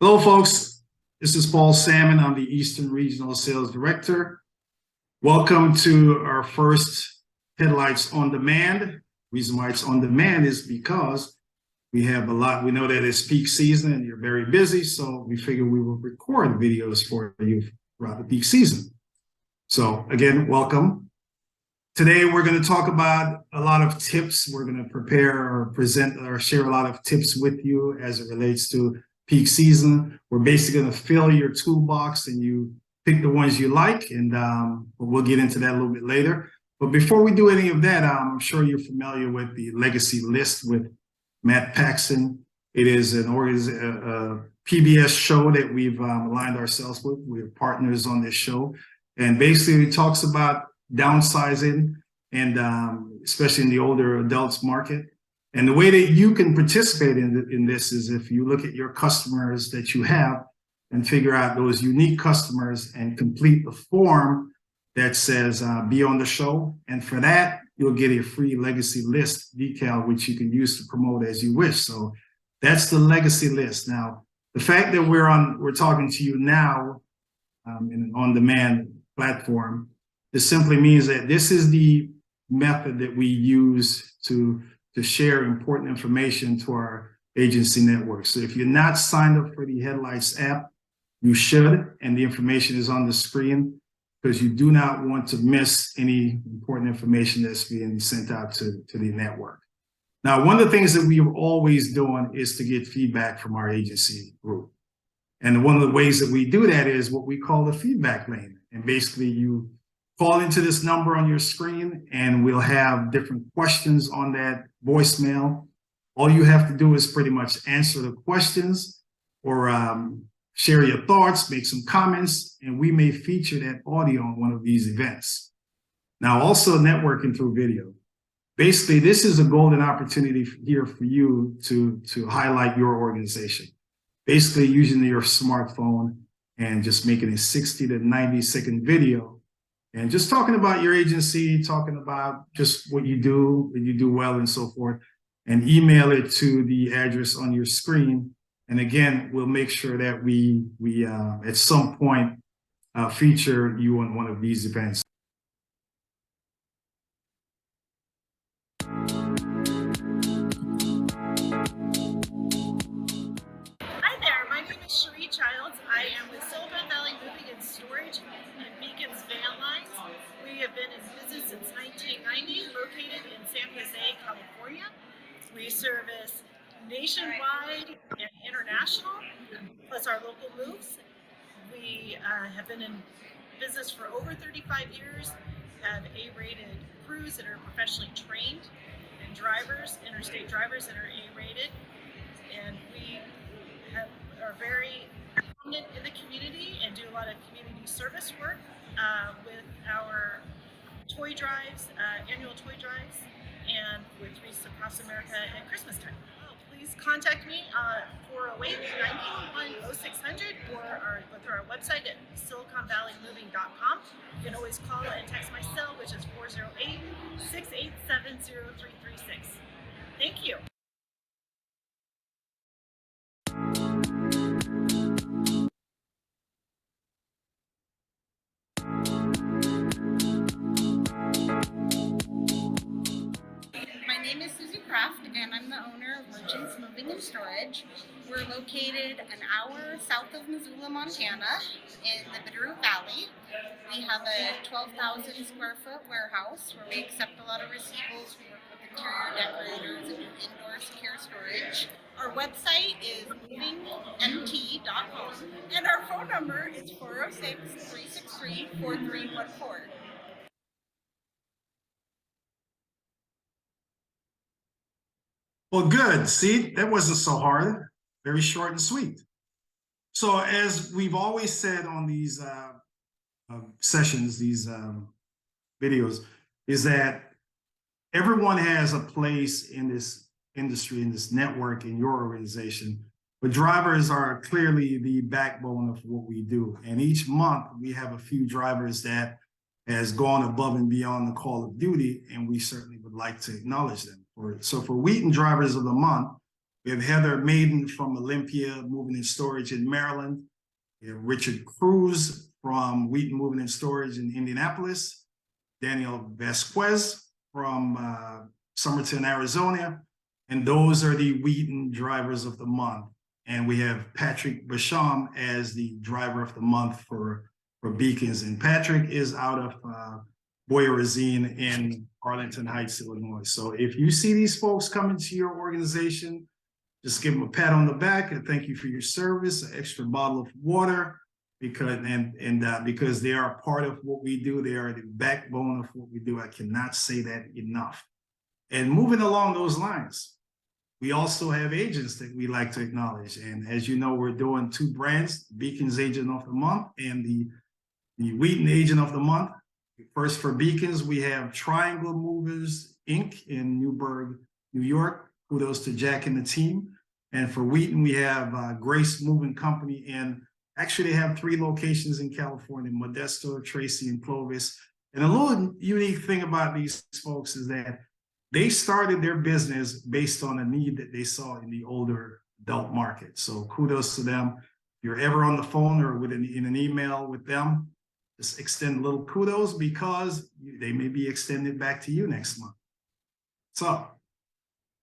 Hello, folks. This is Paul Salmon. I'm the Eastern Regional Sales Director. Welcome to our first Headlights on Demand. Reason why it's on demand is because we have a lot. We know that it's peak season and you're very busy, so we figured we will record videos for you throughout the peak season. So again, welcome. Today, we're going to talk about a lot of tips. We're going to prepare or present or share a lot of tips with you as it relates to peak season. We're basically going to fill your toolbox and you pick the ones you like, and we'll get into that a little bit later. But before we do any of that, I'm sure you're familiar with the Legacy List with Matt Paxson. It is an PBS show that we've aligned ourselves with. We're partners on this show. And basically, it talks about downsizing, and especially in the older adults market. And the way that you can participate in this is if you look at your customers that you have and figure out those unique customers and complete the form that says be on the show. And for that, you'll get a free Legacy List decal, which you can use to promote as you wish. So that's the Legacy List. Now, the fact that we're talking to you now in an on-demand platform, this simply means that this is the method that we use to share important information to our agency network. So if you're not signed up for the Headlights app, you should, and the information is on the screen, because you do not want to miss any important information that's being sent out to the network. Now, one of the things that we're always doing is to get feedback from our agency group. And one of the ways that we do that is what we call the feedback lane. And basically you call into this number on your screen and we'll have different questions on that voicemail. All you have to do is pretty much answer the questions or share your thoughts, make some comments, and we may feature that audio on one of these events. Now, also networking through video. Basically, this is a golden opportunity here for you to highlight your organization. Basically, using your smartphone and just making a 60 to 90 second video and just talking about your agency, talking about just what you do well and so forth, and email it to the address on your screen. And again, we'll make sure that we at some point feature you on one of these events. I am with Silicon Valley Moving and Storage and Beacon's Van Lines. We have been in business since 1990, located in San Jose, California. We service nationwide and international, plus our local moves. We have been in business for over 35 years, have A-rated crews that are professionally trained, and drivers, interstate drivers that are A-rated, and we are very prominent in the community and do a lot of community service work with our toy drives, annual toy drives, and with Wreaths Across America at Christmas time. Please contact me 408-981-0600 or go through our website at siliconvalleymoving.com. You can always call and text my cell, which is 408-687-0336. Thank you. And I'm the owner of Merchants Moving and Storage. We're located an hour south of Missoula, Montana, in the Bitterroot Valley. We have a 12,000 square foot warehouse where we accept a lot of receivables. We work with interior decorators and indoor secure storage. Our website is movingmt.com, and our phone number is 406-363-4314. Well, good. See, that wasn't so hard. Very short and sweet. So as we've always said on these sessions, these videos, is that everyone has a place in this industry, in this network, in your organization. But drivers are clearly the backbone of what we do. And each month we have a few drivers that has gone above and beyond the call of duty, and we certainly would like to acknowledge them. So for Wheaton Drivers of the Month, We have Heather Maiden from Olympia Moving and Storage in Maryland. We have Richard Cruz from Wheaton Moving and Storage in Indianapolis. Daniel Vasquez from Somerton, Arizona. And those are the Wheaton Drivers of the Month. And we have Patrick Basham as the Driver of the Month for Beacons. And Patrick is out of Boyer Racine in Arlington Heights, Illinois. So if you see these folks coming to your organization, just give them a pat on the back and thank you for your service, an extra bottle of water, because they are part of what we do. They are the backbone of what we do. I cannot say that enough. And moving along those lines, we also have agents that we like to acknowledge. And as you know, we're doing two brands, Beacons Agent of the Month and the Wheaton Agent of the Month. First, for Beacons, we have Triangle Movers, Inc. in Newburgh, New York. Kudos to Jack and the team. And for Wheaton, we have Grace Moving Company. And actually, they have 3 locations in California, Modesto, Tracy, and Clovis. And a little unique thing about these folks is that they started their business based on a need that they saw in the older adult market. So kudos to them. If you're ever on the phone or in an email with them, just extend a little kudos because they may be extended back to you next month.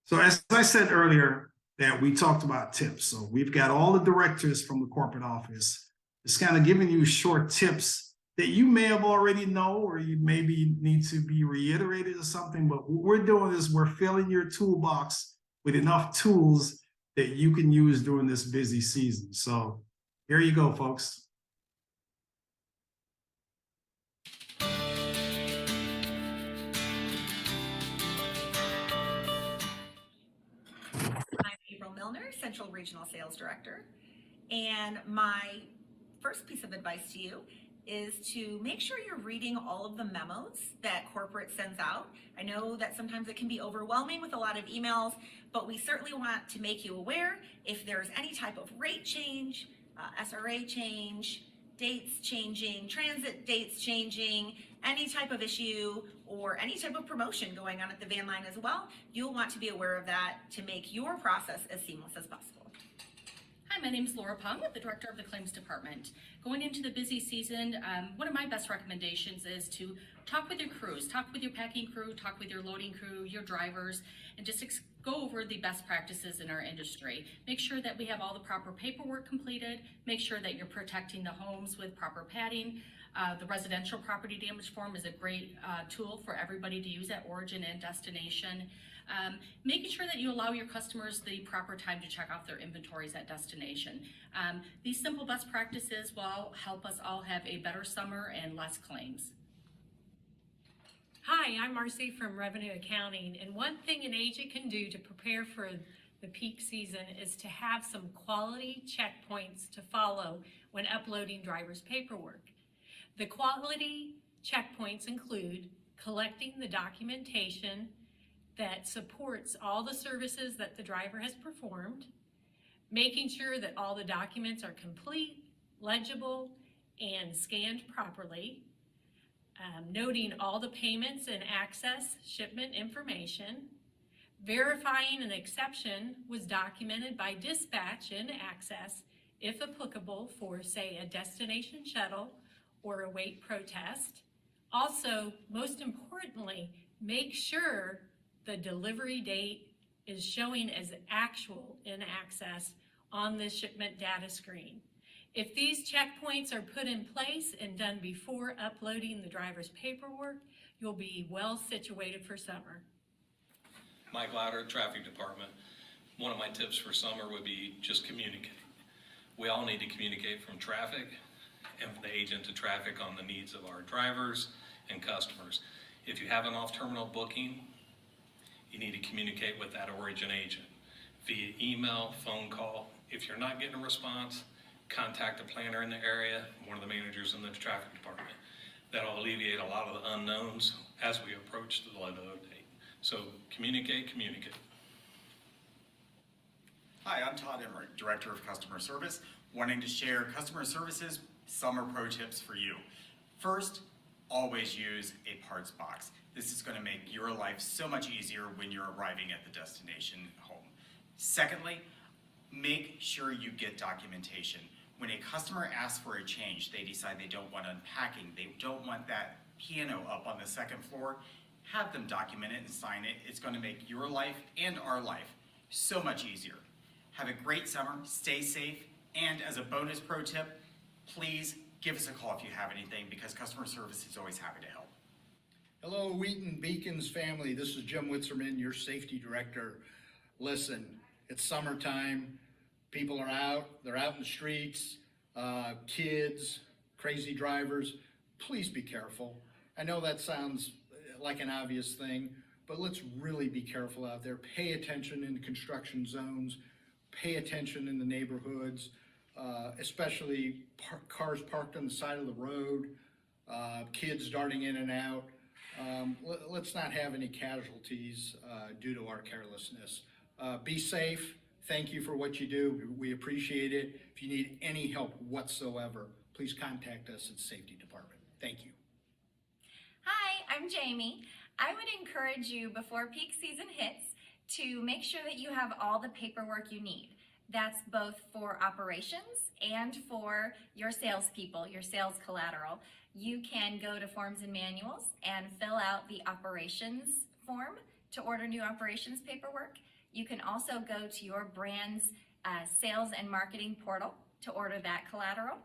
So as I said earlier, that we talked about tips. So we've got all the directors from the corporate office, just kind of giving you short tips that you may have already know, or you maybe need to be reiterated or something. But what we're doing is we're filling your toolbox with enough tools that you can use during this busy season. So here you go, folks. Milner, Central Regional Sales Director. And my first piece of advice to you is to make sure you're reading all of the memos that corporate sends out. I know that sometimes it can be overwhelming with a lot of emails, but we certainly want to make you aware if there's any type of rate change, SRA change, dates changing, transit dates changing, any type of issue or any type of promotion going on at the van line as well, you'll want to be aware of that to make your process as seamless as possible. Hi, my name is Laura Pung, the Director of the Claims Department. Going into the busy season, one of my best recommendations is to talk with your crews, talk with your packing crew, talk with your loading crew, your drivers, and just go over the best practices in our industry. Make sure that we have all the proper paperwork completed, make sure that you're protecting the homes with proper padding. The residential property damage form is a great tool for everybody to use at origin and destination. Making sure that you allow your customers the proper time to check off their inventories at destination. These simple best practices will help us all have a better summer and less claims. Hi, I'm Marcy from Revenue Accounting, and one thing an agent can do to prepare for the peak season is to have some quality checkpoints to follow when uploading driver's paperwork. The quality checkpoints include collecting the documentation that supports all the services that the driver has performed, making sure that all the documents are complete, legible, and scanned properly, noting all the payments and access shipment information, verifying an exception was documented by dispatch and access if applicable for, say, a destination shuttle or a weight protest. Also, most importantly, make sure the delivery date is showing as actual in access on the shipment data screen. If these checkpoints are put in place and done before uploading the driver's paperwork, you'll be well situated for summer. Mike Louder, Traffic Department. One of my tips for summer would be just communicate. We all need to communicate from traffic and from the agent to traffic on the needs of our drivers and customers. If you have an off-terminal booking, you need to communicate with that origin agent via email, phone call. If you're not getting a response, contact a planner in the area, one of the managers in the traffic department. That'll alleviate a lot of the unknowns as we approach the load date. So communicate. Hi, I'm Todd Emmerich, Director of Customer Service, wanting to share customer services summer pro tips for you. First, always use a parts box. This is going to make your life so much easier when you're arriving at the destination home. Secondly, make sure you get documentation. When a customer asks for a change, they decide they don't want unpacking, they don't want that piano up on the second floor, have them document it and sign it. It's going to make your life and our life so much easier. Have a great summer, stay safe, and as a bonus pro tip, please give us a call if you have anything, because customer service is always happy to help. Hello, Wheaton Beacons family. This is Jim Witzerman, your safety director. Listen, it's summertime. People are out. They're out in the streets. Kids, crazy drivers. Please be careful. I know that sounds like an obvious thing, but let's really be careful out there. Pay attention in construction zones. Pay attention in the neighborhoods, especially cars parked on the side of the road, kids darting in and out. Let's not have any casualties due to our carelessness. Be safe. Thank you for what you do. We appreciate it. If you need any help whatsoever, please contact us at the Safety Department. Thank you. Hi, I'm Jamie. I would encourage you before peak season hits to make sure that you have all the paperwork you need. That's both for operations and for your salespeople, your sales collateral. You can go to Forms and Manuals and fill out the operations form to order new operations paperwork. You can also go to your brand's sales and marketing portal to order that collateral.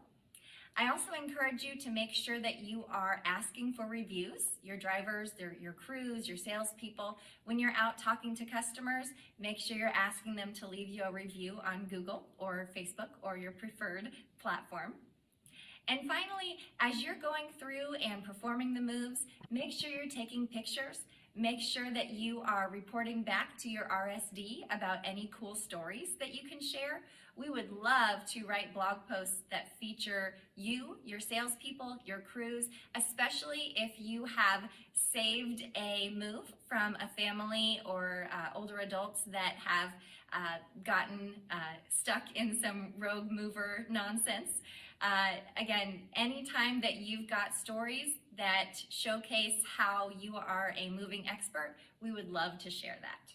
I also encourage you to make sure that you are asking for reviews, your drivers, your crews, your salespeople. When you're out talking to customers, make sure you're asking them to leave you a review on Google or Facebook or your preferred platform. And finally, as you're going through and performing the moves, make sure you're taking pictures. Make sure that you are reporting back to your RSD about any cool stories that you can share. We would love to write blog posts that feature you, your salespeople, your crews, especially if you have saved a move from a family or older adults that have gotten stuck in some rogue mover nonsense. Again, anytime that you've got stories that showcase how you are a moving expert, we would love to share that.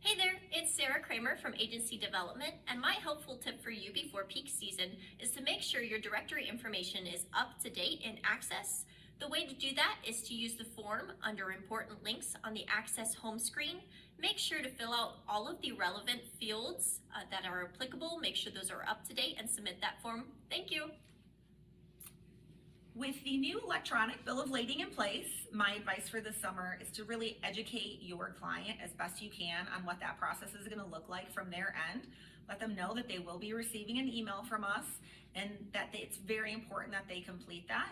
Hey there, it's Sarah Kramer from Agency Development, and my helpful tip for you before peak season is to make sure your directory information is up to date in Access. The way to do that is to use the form under Important Links on the Access home screen. Make sure to fill out all of the relevant fields that are applicable. Make sure those are up to date and submit that form. Thank you. With the new electronic bill of lading in place, my advice for this summer is to really educate your client as best you can on what that process is going to look like from their end. Let them know that they will be receiving an email from us and that it's very important that they complete that.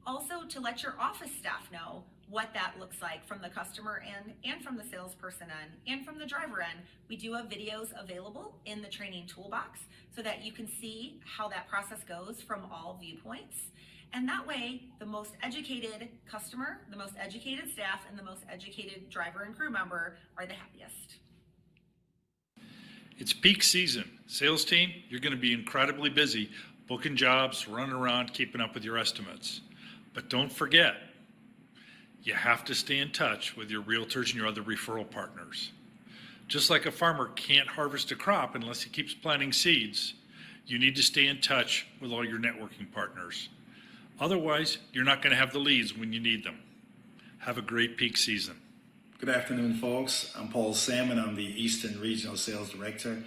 Also, to let your office staff know what that looks like from the customer end and from the salesperson end and from the driver end. We do have videos available in the training toolbox so that you can see how that process goes from all viewpoints. And that way, the most educated customer, the most educated staff, and the most educated driver and crew member are the happiest. It's peak season. Sales team, you're going to be incredibly busy booking jobs, running around, keeping up with your estimates. But don't forget, you have to stay in touch with your realtors and your other referral partners. Just like a farmer can't harvest a crop unless he keeps planting seeds, you need to stay in touch with all your networking partners. Otherwise, you're not going to have the leads when you need them. Have a great peak season. Good afternoon, folks. I'm Paul Salmon. I'm the Eastern Regional Sales Director.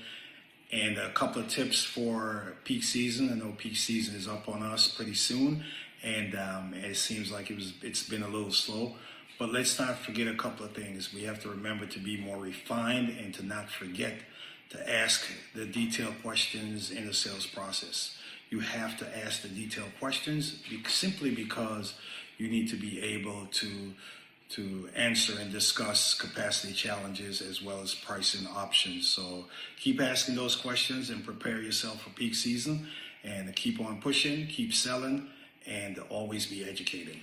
And a couple of tips for peak season. I know peak season is up on us pretty soon, and it seems like it's been a little slow. But let's not forget a couple of things. We have to remember to be more refined and to not forget to ask the detailed questions in the sales process. You have to ask the detailed questions simply because you need to be able to answer and discuss capacity challenges as well as pricing options. So keep asking those questions and prepare yourself for peak season, and keep on pushing, keep selling, and always be educating.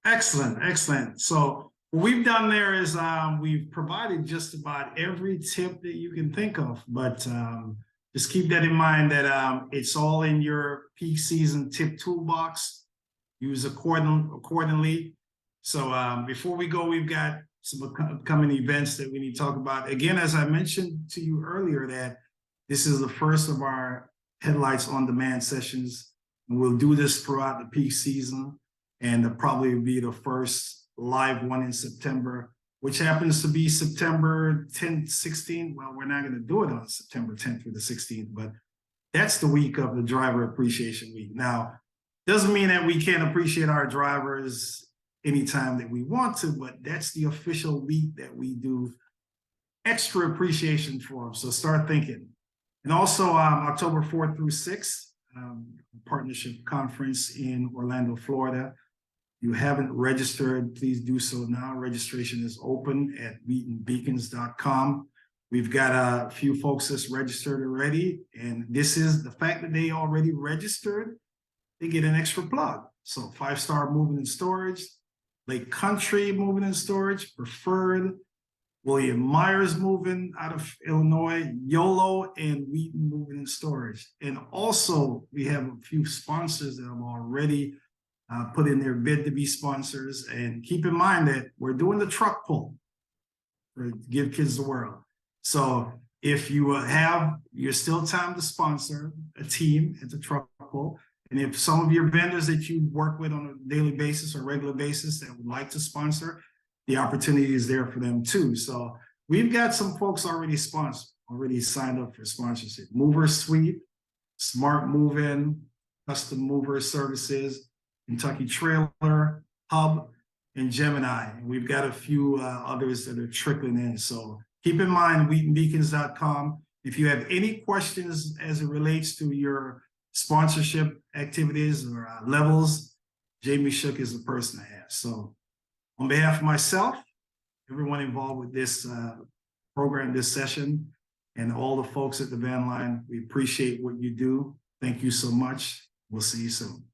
Excellent, excellent. So what we've done there is we've provided just about every tip that you can think of, but just keep that in mind that it's all in your peak season tip toolbox. Use accordingly. So before we go, we've got some upcoming events that we need to talk about. Again, as I mentioned to you earlier, that this is the first of our Headlights on Demand sessions. And we'll do this throughout the peak season, and it'll probably be the first live one in September, which happens to be September 10th, 16th. Well, we're not going to do it on September 10th through the 16th, but that's the week of the Driver Appreciation Week. Now, doesn't mean that we can't appreciate our drivers anytime that we want to, but that's the official week that we do extra appreciation for them. So start thinking. And also October 4th through 6th, partnership conference in Orlando, Florida. If you haven't registered, please do so now. Registration is open at wheatonbeacons.com. We've got a few folks that's registered already, and this is the fact that they already registered, they get an extra plug. So 5-Star Moving and Storage, Lake Country Moving and Storage, Preferred, William Myers Moving out of Illinois, YOLO, and Wheaton Moving and Storage. And also, we have a few sponsors that have already put in their bid to be sponsors. And keep in mind that we're doing the truck pull for Give Kids the World. So if you you're still time to sponsor a team at the truck pull. And if some of your vendors that you work with on a daily basis or regular basis that would like to sponsor, the opportunity is there for them too. So we've got some folks already sponsored, already signed up for sponsorship. Mover Suite, Smart Move-In, Custom Mover Services, Kentucky Trailer, Hub, and Gemini. And we've got a few others that are trickling in. So keep in mind, wheatonbeacons.com. If you have any questions as it relates to your sponsorship activities or levels, Jamie Shook is the person to ask. So on behalf of myself, everyone involved with this program, this session, and all the folks at the Van Line, we appreciate what you do. Thank you so much. We'll see you soon.